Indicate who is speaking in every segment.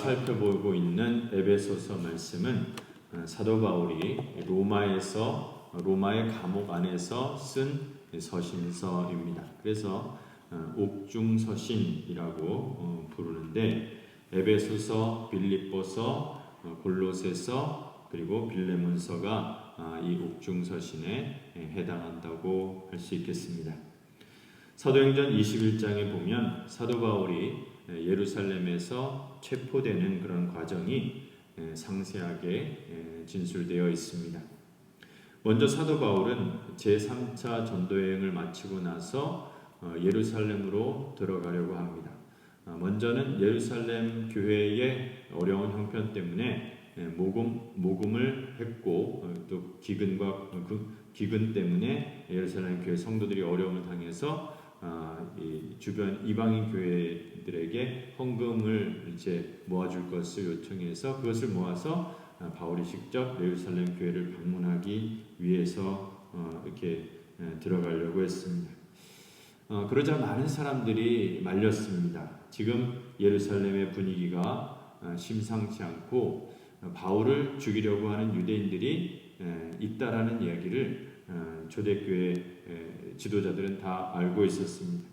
Speaker 1: 살펴보고 있는 에베소서 말씀은 사도 바울이 로마의 감옥 안에서 쓴 서신서입니다. 그래서 옥중서신이라고 부르는데 에베소서, 빌립보서, 골로새서 그리고 빌레몬서가 이 옥중서신에 해당한다고 할 수 있겠습니다. 사도행전 21장에 보면 사도 바울이 예루살렘에서 체포되는 그런 과정이 상세하게 진술되어 있습니다. 먼저 사도 바울은 제3차 전도여행을 마치고 나서 예루살렘으로 들어가려고 합니다. 먼저는 예루살렘 교회의 어려운 형편 때문에 모금을 했고 또 기근 때문에 예루살렘 교회 성도들이 어려움을 당해서 이 주변 이방인 교회들에게 헌금을 이제 모아줄 것을 요청해서 그것을 모아서 바울이 직접 예루살렘 교회를 방문하기 위해서 이렇게 들어가려고 했습니다. 그러자 많은 사람들이 말렸습니다. 지금 예루살렘의 분위기가 심상치 않고 바울을 죽이려고 하는 유대인들이 있다라는 이야기를 초대교회 지도자들은 다 알고 있었습니다.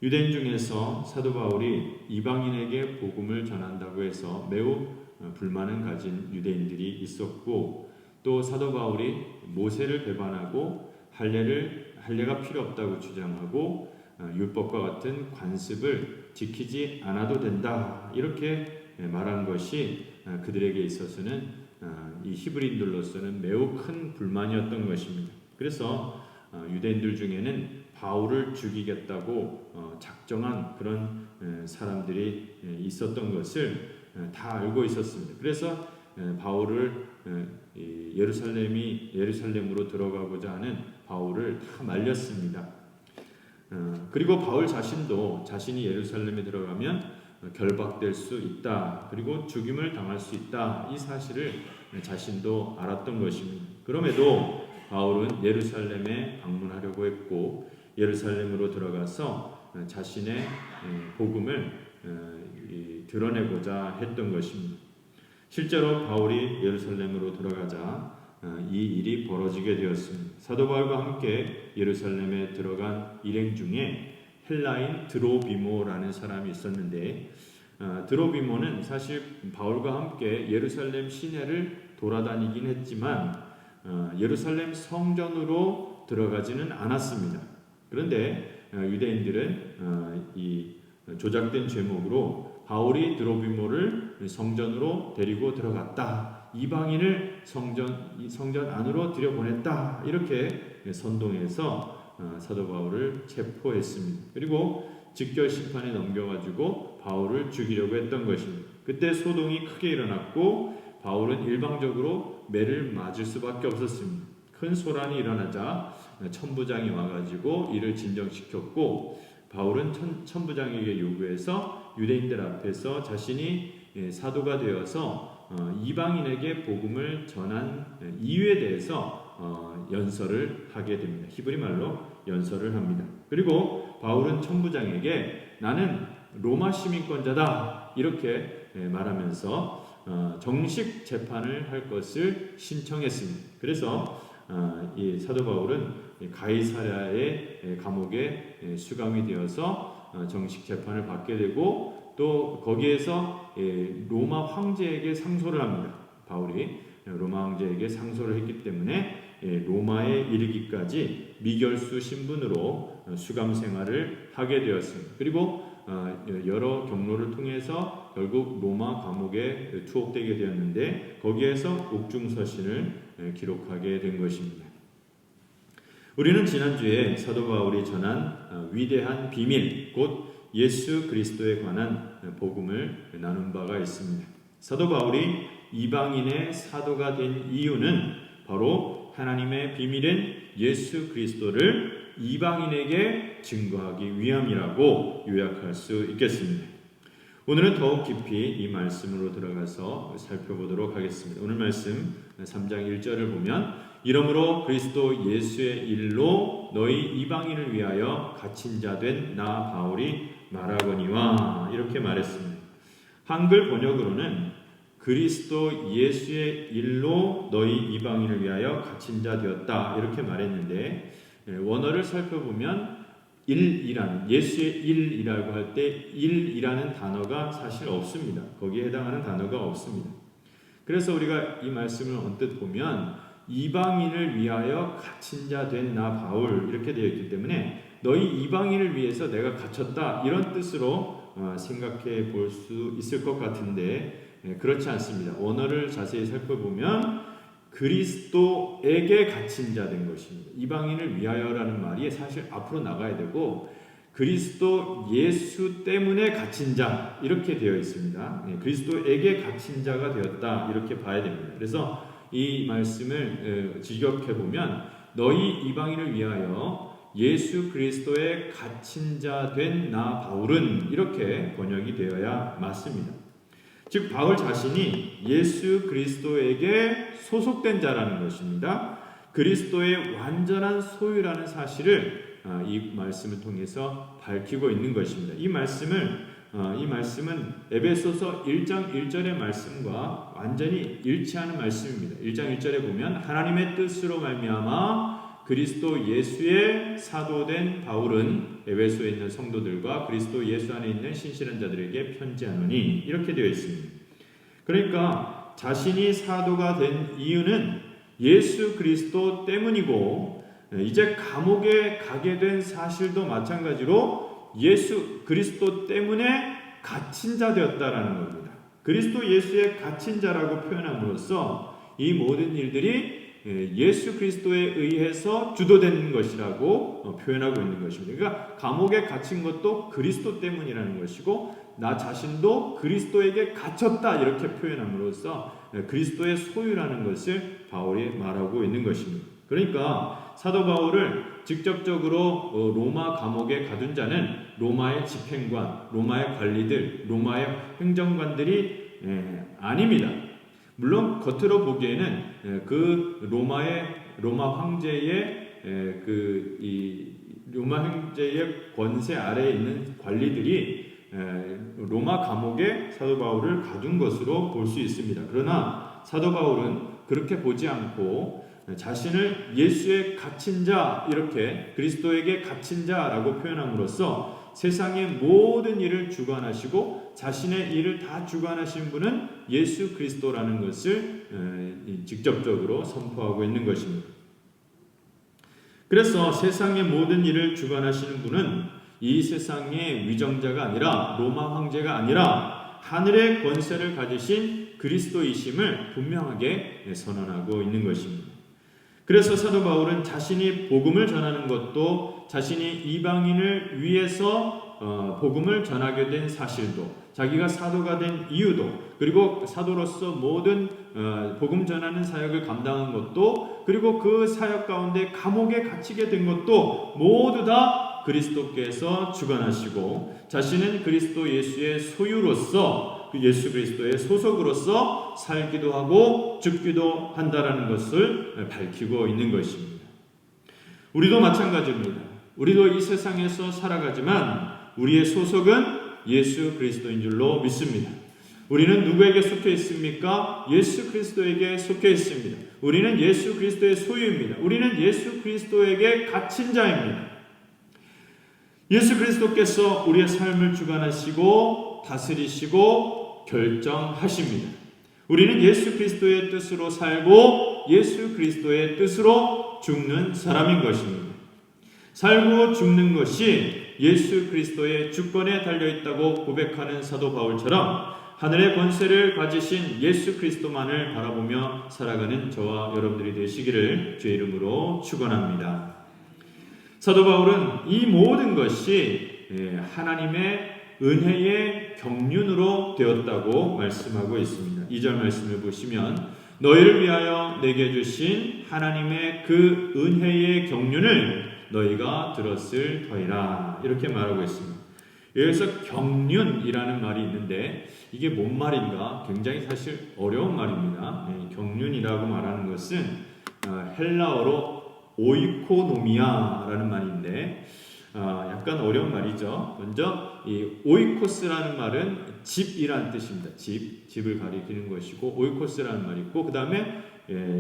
Speaker 1: 유대인 중에서 사도 바울이 이방인에게 복음을 전한다고 해서 매우 불만을 가진 유대인들이 있었고, 또 사도 바울이 모세를 배반하고 할례가 필요 없다고 주장하고 율법과 같은 관습을 지키지 않아도 된다 이렇게 말한 것이 그들에게 있어서는 이 히브리인들로서는 매우 큰 불만이었던 것입니다. 그래서 유대인들 중에는 바울을 죽이겠다고 작정한 그런 사람들이 있었던 것을 다 알고 있었습니다. 그래서 바울을 예루살렘으로 들어가고자 하는 바울을 다 말렸습니다. 그리고 바울 자신도 자신이 예루살렘에 들어가면 결박될 수 있다, 그리고 죽임을 당할 수 있다, 이 사실을 자신도 알았던 것입니다. 그럼에도 바울은 예루살렘에 방문하려고 했고 예루살렘으로 들어가서 자신의 복음을 드러내고자 했던 것입니다. 실제로 바울이 예루살렘으로 들어가자 이 일이 벌어지게 되었습니다. 사도 바울과 함께 예루살렘에 들어간 일행 중에 헬라인 드로비모라는 사람이 있었는데, 드로비모는 사실 바울과 함께 예루살렘 시내를 돌아다니긴 했지만 예루살렘 성전으로 들어가지는 않았습니다. 그런데 유대인들은 이 조작된 죄목으로 바울이 드로비모를 성전으로 데리고 들어갔다, 이방인을 성전 안으로 들여보냈다, 이렇게 선동해서 사도 바울을 체포했습니다. 그리고 직결 심판에 넘겨가지고 바울을 죽이려고 했던 것입니다. 그때 소동이 크게 일어났고 바울은 일방적으로 매를 맞을 수밖에 없었습니다. 큰 소란이 일어나자 천부장이 와가지고 이를 진정시켰고, 바울은 천부장에게 요구해서 유대인들 앞에서 자신이 사도가 되어서 이방인에게 복음을 전한 이유에 대해서 연설을 하게 됩니다. 히브리 말로 연설을 합니다. 그리고 바울은 천부장에게 나는 로마 시민권자다 이렇게 말하면서 정식 재판을 할 것을 신청했습니다. 그래서 이 사도 바울은 가이사랴의 감옥에 수감이 되어서 정식 재판을 받게 되고, 또 거기에서 로마 황제에게 상소를 합니다. 바울이 로마 황제에게 상소를 했기 때문에 로마에 이르기까지 미결수 신분으로 수감 생활을 하게 되었습니다. 그리고 여러 경로를 통해서 결국 로마 감옥에 투옥되게 되었는데, 거기에서 옥중서신을 기록하게 된 것입니다. 우리는 지난주에 사도 바울이 전한 위대한 비밀, 곧 예수 그리스도에 관한 복음을 나눈 바가 있습니다. 사도 바울이 이방인의 사도가 된 이유는 바로 하나님의 비밀인 예수 그리스도를 이방인에게 증거하기 위함이라고 요약할 수 있겠습니다. 오늘은 더욱 깊이 이 말씀으로 들어가서 살펴보도록 하겠습니다. 오늘 말씀 3장 1절을 보면 이러므로 그리스도 예수의 일로 너희 이방인을 위하여 갇힌 자 된 나 바울이 말하거니와 이렇게 말했습니다. 한글 번역으로는 그리스도 예수의 일로 너희 이방인을 위하여 갇힌 자 되었다 이렇게 말했는데, 원어를 살펴보면 일이라는, 예수의 일이라고 할 때 일이라는 단어가 사실 없습니다. 거기에 해당하는 단어가 없습니다. 그래서 우리가 이 말씀을 언뜻 보면 이방인을 위하여 갇힌 자 된 나 바울 이렇게 되어 있기 때문에 너희 이방인을 위해서 내가 갇혔다 이런 뜻으로 생각해 볼 수 있을 것 같은데, 그렇지 않습니다. 원어를 자세히 살펴보면 그리스도에게 갇힌 자 된 것입니다. 이방인을 위하여라는 말이 사실 앞으로 나가야 되고 그리스도 예수 때문에 갇힌 자 이렇게 되어 있습니다. 그리스도에게 갇힌 자가 되었다 이렇게 봐야 됩니다. 그래서 이 말씀을 직역해 보면 너희 이방인을 위하여 예수 그리스도의 갇힌 자 된 나 바울은 이렇게 번역이 되어야 맞습니다. 즉 바울 자신이 예수 그리스도에게 소속된 자라는 것입니다. 그리스도의 완전한 소유라는 사실을 이 말씀을 통해서 밝히고 있는 것입니다. 이 말씀은 에베소서 1장 1절의 말씀과 완전히 일치하는 말씀입니다. 1장 1절에 보면 하나님의 뜻으로 말미암아 그리스도 예수의 사도된 바울은 에베소에 있는 성도들과 그리스도 예수 안에 있는 신실한 자들에게 편지하노니 이렇게 되어 있습니다. 그러니까 자신이 사도가 된 이유는 예수 그리스도 때문이고, 이제 감옥에 가게 된 사실도 마찬가지로 예수 그리스도 때문에 갇힌 자 되었다라는 겁니다. 그리스도 예수의 갇힌 자라고 표현함으로써 이 모든 일들이 예수 그리스도에 의해서 주도되는 것이라고 표현하고 있는 것입니다. 그러니까 감옥에 갇힌 것도 그리스도 때문이라는 것이고 나 자신도 그리스도에게 갇혔다 이렇게 표현함으로써 그리스도의 소유라는 것을 바울이 말하고 있는 것입니다. 그러니까 사도 바울을 직접적으로 로마 감옥에 가둔 자는 로마의 집행관, 로마의 관리들, 로마의 행정관들이 아닙니다. 물론 겉으로 보기에는 그 로마 황제의 로마 황제의 권세 아래에 있는 관리들이 로마 감옥에 사도 바울을 가둔 것으로 볼 수 있습니다. 그러나 사도 바울은 그렇게 보지 않고 자신을 예수의 갇힌 자, 이렇게 그리스도에게 갇힌 자라고 표현함으로써 세상의 모든 일을 주관하시고 자신의 일을 다 주관하신 분은 예수 그리스도라는 것을 직접적으로 선포하고 있는 것입니다. 그래서 세상의 모든 일을 주관하시는 분은 이 세상의 위정자가 아니라 로마 황제가 아니라 하늘의 권세를 가지신 그리스도이심을 분명하게 선언하고 있는 것입니다. 그래서 사도 바울은 자신이 복음을 전하는 것도 자신이 이방인을 위해서 복음을 전하게 된 사실도 자기가 사도가 된 이유도 그리고 사도로서 모든 복음 전하는 사역을 감당한 것도 그리고 그 사역 가운데 감옥에 갇히게 된 것도 모두 다 그리스도께서 주관하시고 자신은 그리스도 예수의 소유로서 예수 그리스도의 소속으로서 살기도 하고 죽기도 한다라는 것을 밝히고 있는 것입니다. 우리도 마찬가지입니다. 우리도 이 세상에서 살아가지만 우리의 소속은 예수 그리스도인 줄로 믿습니다. 우리는 누구에게 속해 있습니까? 예수 그리스도에게 속해 있습니다. 우리는 예수 그리스도의 소유입니다. 우리는 예수 그리스도에게 갇힌 자입니다. 예수 그리스도께서 우리의 삶을 주관하시고 다스리시고 결정하십니다. 우리는 예수 그리스도의 뜻으로 살고 예수 그리스도의 뜻으로 죽는 사람인 것입니다. 살고 죽는 것이 예수 그리스도의 주권에 달려있다고 고백하는 사도 바울처럼 하늘의 권세를 가지신 예수 그리스도만을 바라보며 살아가는 저와 여러분들이 되시기를 주의 이름으로 축원합니다. 사도 바울은 이 모든 것이 하나님의 은혜의 경륜으로 되었다고 말씀하고 있습니다. 2절 말씀을 보시면 너희를 위하여 내게 주신 하나님의 그 은혜의 경륜을 너희가 들었을 터이라 이렇게 말하고 있습니다. 여기서 경륜이라는 말이 있는데 이게 뭔 말인가 굉장히 사실 어려운 말입니다. 경륜이라고 말하는 것은 헬라어로 오이코노미아라는 말인데 약간 어려운 말이죠. 먼저 이 오이코스라는 말은 집이란 뜻입니다. 집을 가리키는 것이고 오이코스라는 말이 있고 그 다음에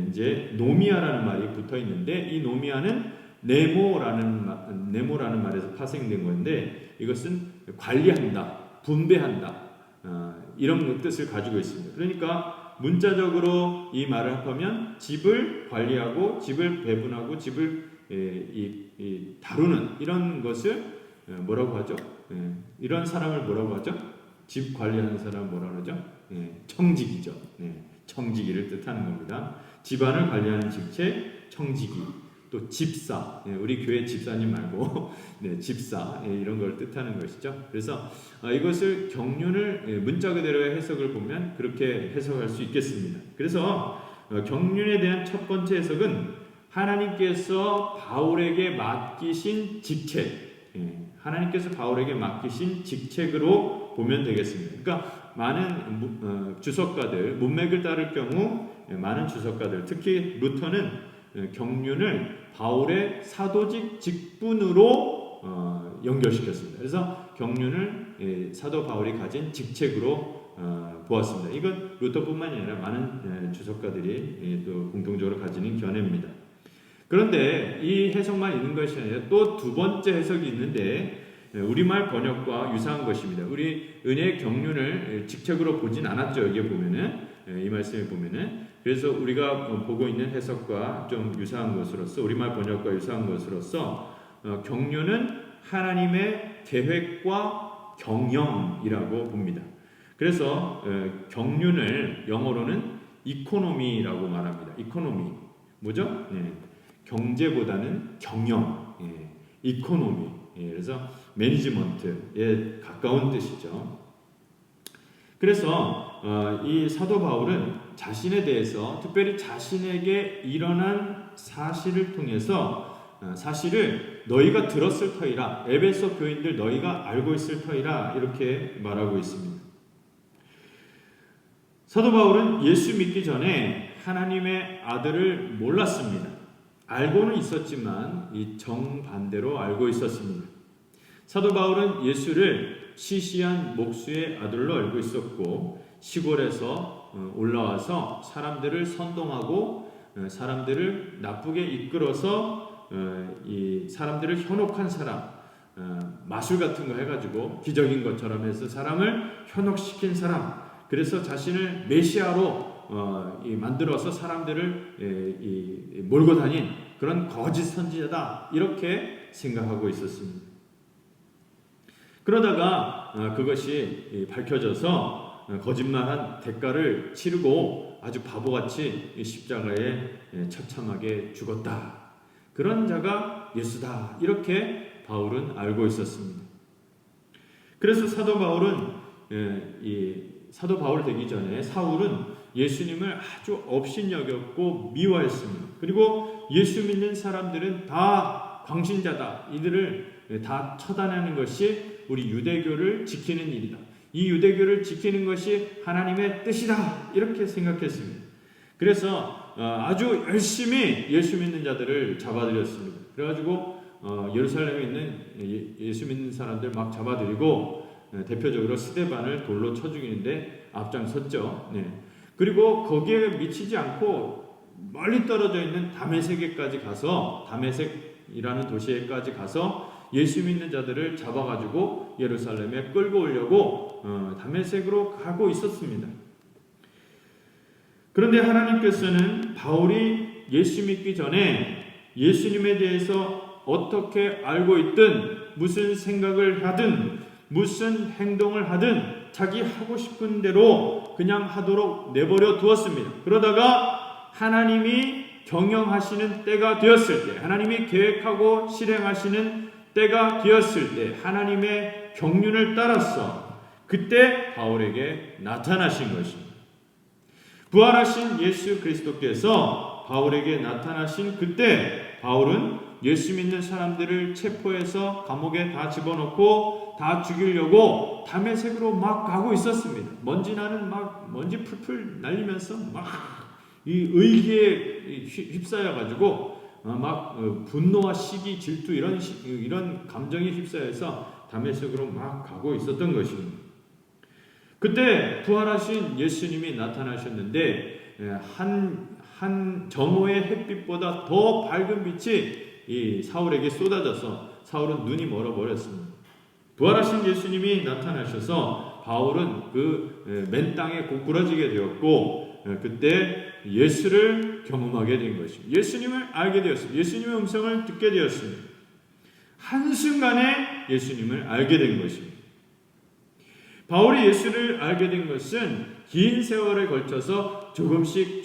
Speaker 1: 이제 노미아라는 말이 붙어 있는데 이 노미아는 네모라는 말에서 파생된 건데 이것은 관리한다, 분배한다 이런 뜻을 가지고 있습니다. 그러니까 문자적으로 이 말을 합하면 집을 관리하고 집을 배분하고 집을 다루는 이런 것을 뭐라고 하죠? 이런 사람을 뭐라고 하죠? 집 관리하는 사람을 뭐라고 하죠? 청지기죠. 청지기를 뜻하는 겁니다. 집안을 관리하는 직책 청지기. 또 집사, 우리 교회 집사님 말고 집사 이런 걸 뜻하는 것이죠. 그래서 이것을 경륜을 문자 그대로의 해석을 보면 그렇게 해석할 수 있겠습니다. 그래서 경륜에 대한 첫 번째 해석은 하나님께서 바울에게 맡기신 직책, 하나님께서 바울에게 맡기신 직책으로 보면 되겠습니다. 그러니까 많은 주석가들, 문맥을 따를 경우 많은 주석가들, 특히 루터는 경륜을 바울의 사도직 직분으로 연결시켰습니다. 그래서 경륜을 사도 바울이 가진 직책으로 보았습니다. 이건 루터뿐만이 아니라 많은 주석가들이 또 공통적으로 가지는 견해입니다. 그런데 이 해석만 있는 것이 아니라 또 두 번째 해석이 있는데 우리말 번역과 유사한 것입니다. 우리 은혜의 경륜을 직책으로 보진 않았죠. 여기 보면은 이 말씀에 보면은 그래서 우리가 보고 있는 해석과 좀 유사한 것으로서 우리말 번역과 유사한 것으로서 경륜은 하나님의 계획과 경영이라고 봅니다. 그래서 경륜을 영어로는 이코노미라고 말합니다. 이코노미 뭐죠? 경제보다는 경영, 이코노미. 그래서 매니지먼트에 가까운 뜻이죠. 그래서 이 사도 바울은 자신에 대해서 특별히 자신에게 일어난 사실을 통해서 사실을 너희가 들었을 터이라 에베소 교인들 너희가 알고 있을 터이라 이렇게 말하고 있습니다. 사도 바울은 예수 믿기 전에 하나님의 아들을 몰랐습니다. 알고는 있었지만 이 정반대로 알고 있었습니다. 사도 바울은 예수를 시시한 목수의 아들로 알고 있었고 시골에서 올라와서 사람들을 선동하고 사람들을 나쁘게 이끌어서 이 사람들을 현혹한 사람 마술 같은 거 해가지고 기적인 것처럼 해서 사람을 현혹시킨 사람 그래서 자신을 메시아로 만들어서 사람들을 몰고 다닌 그런 거짓 선지자다 이렇게 생각하고 있었습니다. 그러다가 그것이 밝혀져서 거짓말한 대가를 치르고 아주 바보같이 십자가에 처참하게 죽었다. 그런 자가 예수다. 이렇게 바울은 알고 있었습니다. 그래서 사도 바울 되기 전에 사울은 예수님을 아주 업신여겼고 미워했습니다. 그리고 예수 믿는 사람들은 다 광신자다. 이들을 다 처단하는 것이 우리 유대교를 지키는 일이다. 이 유대교를 지키는 것이 하나님의 뜻이다. 이렇게 생각했습니다. 그래서 아주 열심히 예수 믿는 자들을 잡아들였습니다. 그래가지고 예루살렘에 있는 예수 믿는 사람들 막 잡아들이고 대표적으로 스데반을 돌로 쳐 죽이는데 앞장섰죠. 그리고 거기에 미치지 않고 멀리 떨어져 있는 다메섹에까지 가서 다메섹이라는 도시에까지 가서 예수 믿는 자들을 잡아가지고 예루살렘에 끌고 오려고 다메섹으로 가고 있었습니다. 그런데 하나님께서는 바울이 예수 믿기 전에 예수님에 대해서 어떻게 알고 있든 무슨 생각을 하든 무슨 행동을 하든 자기 하고 싶은 대로 그냥 하도록 내버려 두었습니다. 그러다가 하나님이 경영하시는 때가 되었을 때 하나님이 계획하고 실행하시는 때가 되었을 때 하나님의 경륜을 따라서 그때 바울에게 나타나신 것입니다. 부활하신 예수 그리스도께서 바울에게 나타나신 그때 바울은 예수 믿는 사람들을 체포해서 감옥에 다 집어넣고 다 죽이려고 다메섹으로 막 가고 있었습니다. 먼지 풀풀 날리면서 막 이 의기에 휩싸여 가지고 막 분노와 시기, 질투 이런 감정에 휩싸여서 다메섹으로 막 가고 있었던 것입니다. 그때 부활하신 예수님이 나타나셨는데 한 정오의 햇빛보다 더 밝은 빛이 이 사울에게 쏟아져서 사울은 눈이 멀어버렸습니다. 부활하신 예수님이 나타나셔서 바울은 그 맨 땅에 고꾸라지게 되었고 그때 예수를 경험하게 된 것입니다. 예수님을 알게 되었습니다. 예수님의 음성을 듣게 되었습니다. 한순간에 예수님을 알게 된 것입니다. 바울이 예수를 알게 된 것은 긴 세월에 걸쳐서 조금씩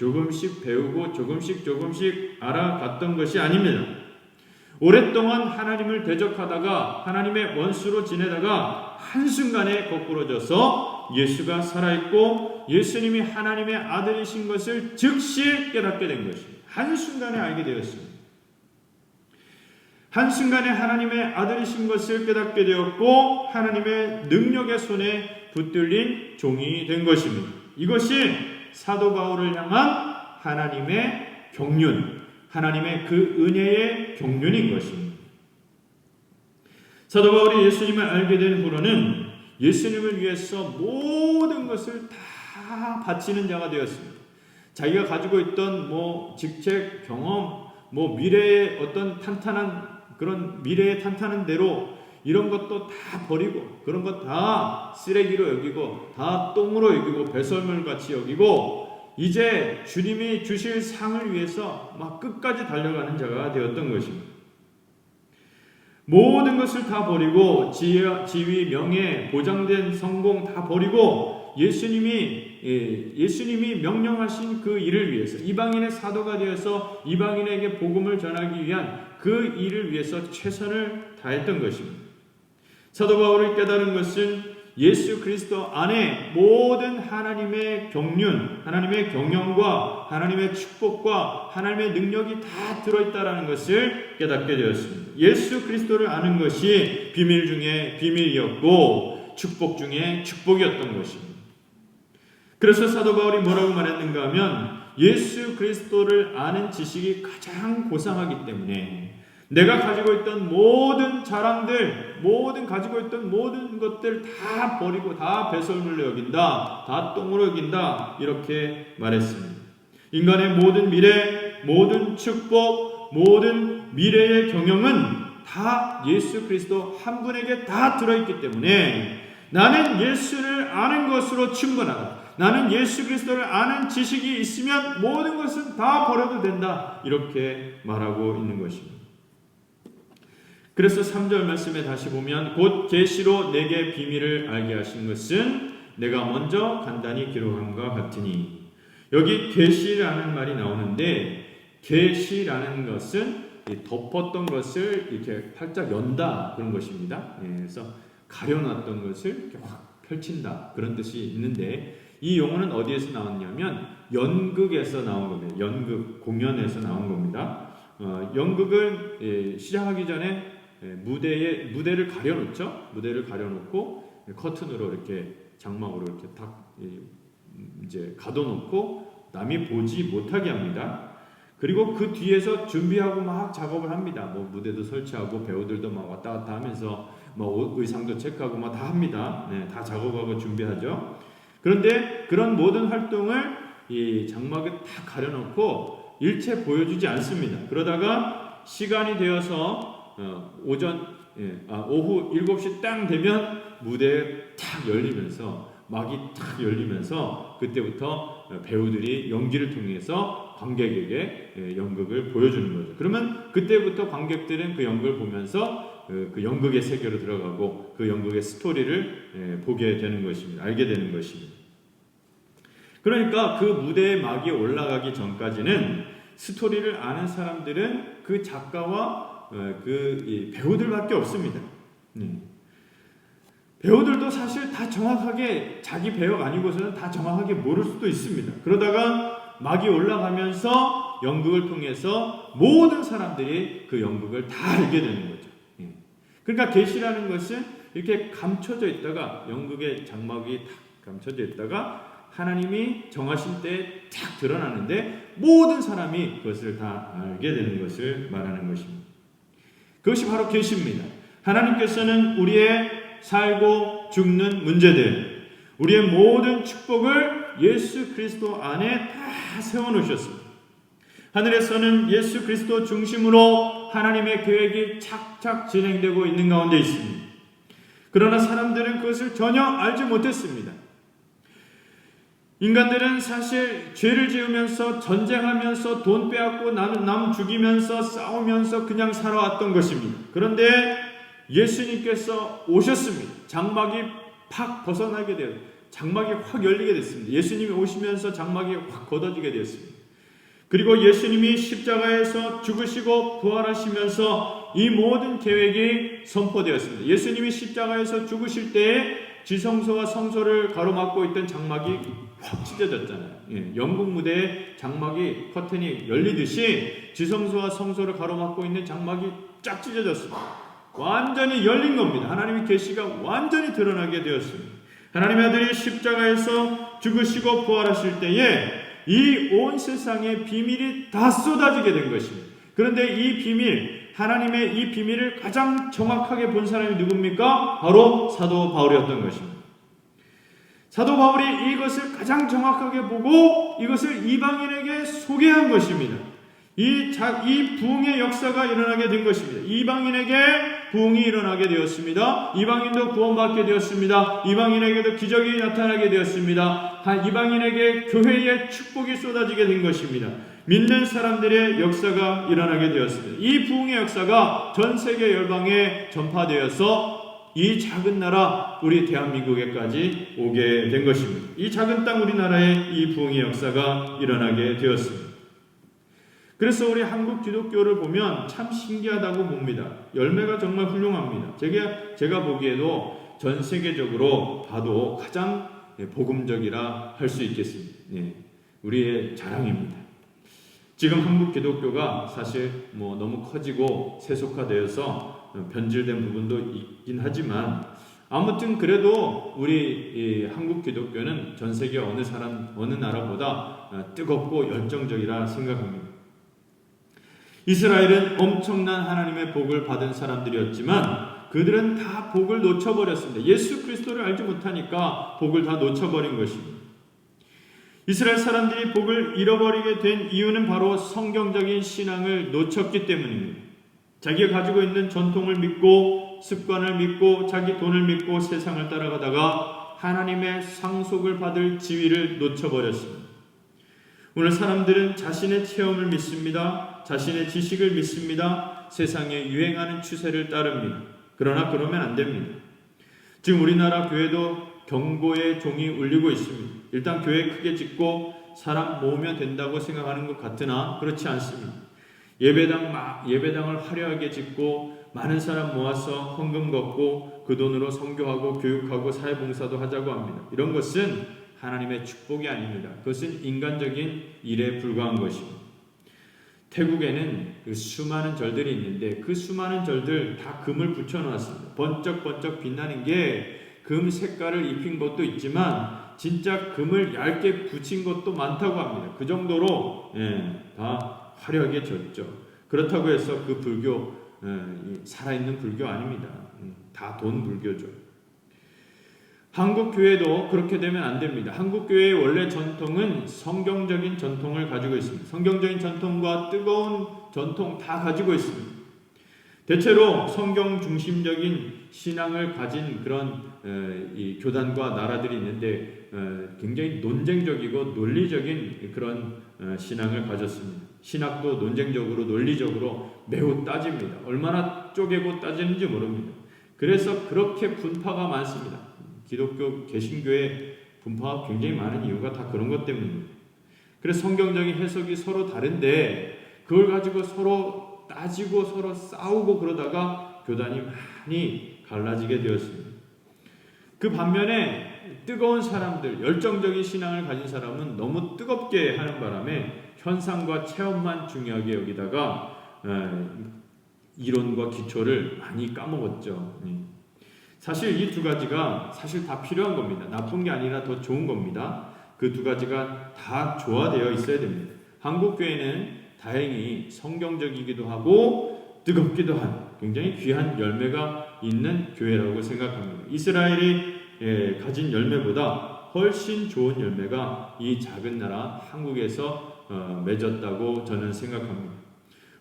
Speaker 1: 배우고 조금씩 알아갔던 것이 아닙니다. 오랫동안 하나님을 대적하다가 하나님의 원수로 지내다가 한순간에 거꾸로져서 예수가 살아있고 예수님이 하나님의 아들이신 것을 즉시 깨닫게 된 것입니다. 한순간에 알게 되었습니다. 한순간에 하나님의 아들이신 것을 깨닫게 되었고 하나님의 능력의 손에 붙들린 종이 된 것입니다. 이것이 사도 바울을 향한 하나님의 경륜, 하나님의 그 은혜의 경륜인 것입니다. 사도 바울이 예수님을 알게 된 후로는 예수님을 위해서 모든 것을 다 바치는 자가 되었습니다. 자기가 가지고 있던 직책, 경험, 미래의 어떤 그런 미래의 탄탄한 대로 이런 것도 다 버리고 그런 것 다 쓰레기로 여기고 다 똥으로 여기고 배설물 같이 여기고 이제 주님이 주실 상을 위해서 막 끝까지 달려가는 자가 되었던 것입니다. 모든 것을 다 버리고 지위, 명예, 보장된 성공 다 버리고 예수님이 명령하신 그 일을 위해서 이방인의 사도가 되어서 이방인에게 복음을 전하기 위한 그 일을 위해서 최선을 다했던 것입니다. 사도 바울이 깨달은 것은 예수 그리스도 안에 모든 하나님의 경륜, 하나님의 경영과 하나님의 축복과 하나님의 능력이 다 들어있다는 것을 깨닫게 되었습니다. 예수 그리스도를 아는 것이 비밀 중에 비밀이었고 축복 중에 축복이었던 것입니다. 그래서 사도 바울이 뭐라고 말했는가 하면 예수 그리스도를 아는 지식이 가장 고상하기 때문에 내가 가지고 있던 모든 자랑들, 가지고 있던 모든 것들 다 버리고 다 배설물로 여긴다, 다 똥으로 여긴다 이렇게 말했습니다. 인간의 모든 미래, 모든 축복, 모든 미래의 경영은 다 예수 그리스도 한 분에게 다 들어있기 때문에 나는 예수를 아는 것으로 충분하다. 나는 예수 그리스도를 아는 지식이 있으면 모든 것은 다 버려도 된다. 이렇게 말하고 있는 것입니다. 그래서 3절 말씀에 다시 보면 곧 계시로 내게 비밀을 알게 하신 것은 내가 먼저 간단히 기록함과 같으니 여기 계시라는 말이 나오는데 계시라는 것은 덮었던 것을 이렇게 활짝 연다 그런 것입니다. 그래서 가려놨던 것을 이렇게 확 펼친다 그런 뜻이 있는데 이 용어는 어디에서 나왔냐면 연극에서 나온 겁니다. 연극 공연에서 나온 겁니다. 연극을 시작하기 전에 무대를 가려놓죠. 무대를 가려놓고 커튼으로 이렇게 장막으로 이렇게 딱 이제 가둬놓고 남이 보지 못하게 합니다. 그리고 그 뒤에서 준비하고 막 작업을 합니다. 무대도 설치하고 배우들도 막 왔다 갔다 하면서 의상도 체크하고 막 다 합니다. 다 작업하고 준비하죠. 그런데 그런 모든 활동을 이 장막에 다 가려놓고 일체 보여주지 않습니다. 그러다가 시간이 되어서 오후 7시 딱 되면 무대에 탁 열리면서 막이 탁 열리면서 그때부터 배우들이 연기를 통해서 관객에게 연극을 보여주는 거죠. 그러면 그때부터 관객들은 그 연극을 보면서 그 연극의 세계로 들어가고 그 연극의 스토리를 보게 되는 것입니다. 알게 되는 것입니다. 그러니까 그 무대에 막이 올라가기 전까지는 스토리를 아는 사람들은 그 작가와 그 배우들밖에 없습니다. 배우들도 사실 다 정확하게 자기 배역 아니고서는 다 정확하게 모를 수도 있습니다. 그러다가 막이 올라가면서 연극을 통해서 모든 사람들이 그 연극을 다 알게 되는 거죠. 그러니까 계시라는 것은 이렇게 감춰져 있다가 연극의 장막이 탁 감춰져 있다가 하나님이 정하신 때에 탁 드러나는데 모든 사람이 그것을 다 알게 되는 것을 말하는 것입니다. 그것이 바로 계시입니다. 하나님께서는 우리의 살고 죽는 문제들, 우리의 모든 축복을 예수 그리스도 안에 다 세워놓으셨습니다. 하늘에서는 예수 그리스도 중심으로 하나님의 계획이 착착 진행되고 있는 가운데 있습니다. 그러나 사람들은 그것을 전혀 알지 못했습니다. 인간들은 사실 죄를 지으면서 전쟁하면서 돈 빼앗고 남 죽이면서 싸우면서 그냥 살아왔던 것입니다. 그런데 예수님께서 오셨습니다. 장막이 팍 벗어나게 되었, 장막이 확 열리게 됐습니다. 예수님이 오시면서 장막이 확 걷어지게 되었습니다. 그리고 예수님이 십자가에서 죽으시고 부활하시면서 이 모든 계획이 선포되었습니다. 예수님이 십자가에서 죽으실 때에 지성소와 성소를 가로막고 있던 장막이 확 찢어졌잖아요. 영국 무대에 장막이 커튼이 열리듯이 지성소와 성소를 가로막고 있는 장막이 쫙 찢어졌습니다. 완전히 열린 겁니다. 하나님의 계시가 완전히 드러나게 되었습니다. 하나님의 아들이 십자가에서 죽으시고 부활하실 때에 이 온 세상의 비밀이 다 쏟아지게 된 것입니다. 그런데 이 비밀, 하나님의 이 비밀을 가장 정확하게 본 사람이 누굽니까? 바로 사도 바울이었던 것입니다. 사도 바울이 이것을 가장 정확하게 보고 이것을 이방인에게 소개한 것입니다. 이 부흥의 역사가 일어나게 된 것입니다. 이방인에게 부흥이 일어나게 되었습니다. 이방인도 구원받게 되었습니다. 이방인에게도 기적이 나타나게 되었습니다. 이방인에게 교회의 축복이 쏟아지게 된 것입니다. 믿는 사람들의 역사가 일어나게 되었습니다. 이 부흥의 역사가 전 세계 열방에 전파되어서 이 작은 나라 우리 대한민국에까지 오게 된 것입니다. 이 작은 땅 우리나라에 이 부흥의 역사가 일어나게 되었습니다. 그래서 우리 한국 기독교를 보면 참 신기하다고 봅니다. 열매가 정말 훌륭합니다. 제가 보기에도 전 세계적으로 봐도 가장 복음적이라 할 수 있겠습니다. 우리의 자랑입니다. 지금 한국 기독교가 사실 너무 커지고 세속화되어서 변질된 부분도 있긴 하지만 아무튼 그래도 우리 한국 기독교는 전 세계 어느 나라보다 뜨겁고 열정적이라 생각합니다. 이스라엘은 엄청난 하나님의 복을 받은 사람들이었지만 그들은 다 복을 놓쳐버렸습니다. 예수 그리스도를 알지 못하니까 복을 다 놓쳐버린 것입니다. 이스라엘 사람들이 복을 잃어버리게 된 이유는 바로 성경적인 신앙을 놓쳤기 때문입니다. 자기가 가지고 있는 전통을 믿고 습관을 믿고 자기 돈을 믿고 세상을 따라가다가 하나님의 상속을 받을 지위를 놓쳐버렸습니다. 오늘 사람들은 자신의 체험을 믿습니다. 자신의 지식을 믿습니다. 세상에 유행하는 추세를 따릅니다. 그러나 그러면 안 됩니다. 지금 우리나라 교회도 경고의 종이 울리고 있습니다. 일단 교회 크게 짓고 사람 모으면 된다고 생각하는 것 같으나 그렇지 않습니다. 예배당을 화려하게 짓고 많은 사람 모아서 헌금 걷고 그 돈으로 선교하고 교육하고 사회봉사도 하자고 합니다. 이런 것은 하나님의 축복이 아닙니다. 그것은 인간적인 일에 불과한 것입니다. 태국에는 그 수많은 절들이 있는데 그 수많은 절들 다 금을 붙여놨습니다. 번쩍번쩍 빛나는 게 금 색깔을 입힌 것도 있지만 진짜 금을 얇게 붙인 것도 많다고 합니다. 그 정도로 다 화려하게 졌죠. 그렇다고 해서 그 불교 살아있는 불교 아닙니다. 다 돈 불교죠. 한국 교회도 그렇게 되면 안 됩니다. 한국 교회의 원래 전통은 성경적인 전통을 가지고 있습니다. 성경적인 전통과 뜨거운 전통 다 가지고 있습니다. 대체로 성경 중심적인 신앙을 가진 그런 이 교단과 나라들이 있는데 굉장히 논쟁적이고 논리적인 그런 신앙을 가졌습니다. 신학도 논쟁적으로 논리적으로 매우 따집니다. 얼마나 쪼개고 따지는지 모릅니다. 그래서 그렇게 분파가 많습니다. 기독교 개신교의 분파가 굉장히 많은 이유가 다 그런 것 때문입니다. 그래서 성경적인 해석이 서로 다른데 그걸 가지고 서로 따지고 서로 싸우고 그러다가 교단이 많이 갈라지게 되었습니다. 그 반면에 뜨거운 사람들, 열정적인 신앙을 가진 사람은 너무 뜨겁게 하는 바람에 현상과 체험만 중요하게 여기다가 이론과 기초를 많이 까먹었죠. 사실 이 두 가지가 사실 다 필요한 겁니다. 나쁜 게 아니라 더 좋은 겁니다. 그 두 가지가 다 조화되어 있어야 됩니다. 한국 교회는 다행히 성경적이기도 하고 뜨겁기도 한 굉장히 귀한 열매가 있는 교회라고 생각합니다. 이스라엘이 가진 열매보다 훨씬 좋은 열매가 이 작은 나라 한국에서 맺었다고 저는 생각합니다.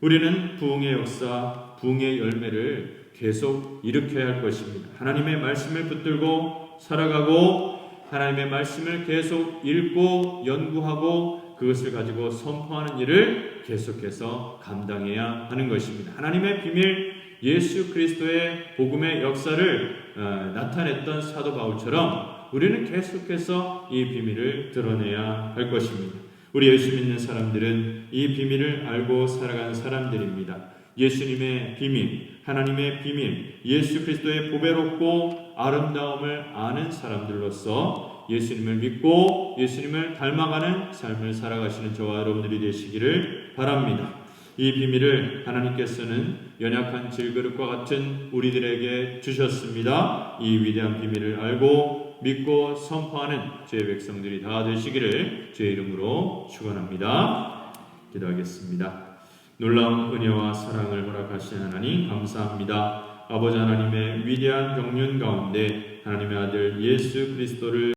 Speaker 1: 우리는 부흥의 역사, 부흥의 열매를 계속 일으켜야 할 것입니다. 하나님의 말씀을 붙들고 살아가고 하나님의 말씀을 계속 읽고 연구하고 그것을 가지고 선포하는 일을 계속해서 감당해야 하는 것입니다. 하나님의 비밀, 예수 그리스도의 복음의 역사를 나타냈던 사도 바울처럼 우리는 계속해서 이 비밀을 드러내야 할 것입니다. 우리 예수 믿는 사람들은 이 비밀을 알고 살아가는 사람들입니다. 예수님의 비밀, 하나님의 비밀, 예수 그리스도의 보배롭고 아름다움을 아는 사람들로서 예수님을 믿고 예수님을 닮아가는 삶을 살아가시는 저와 여러분들이 되시기를 바랍니다. 이 비밀을 하나님께서는 연약한 질그릇과 같은 우리들에게 주셨습니다. 이 위대한 비밀을 알고 믿고 선포하는 주의 백성들이 다 되시기를 주의 이름으로 축원합니다. 기도하겠습니다. 놀라운 은혜와 사랑을 허락하신 하나님 감사합니다. 아버지 하나님의 위대한 경륜 가운데 하나님의 아들 예수 그리스도를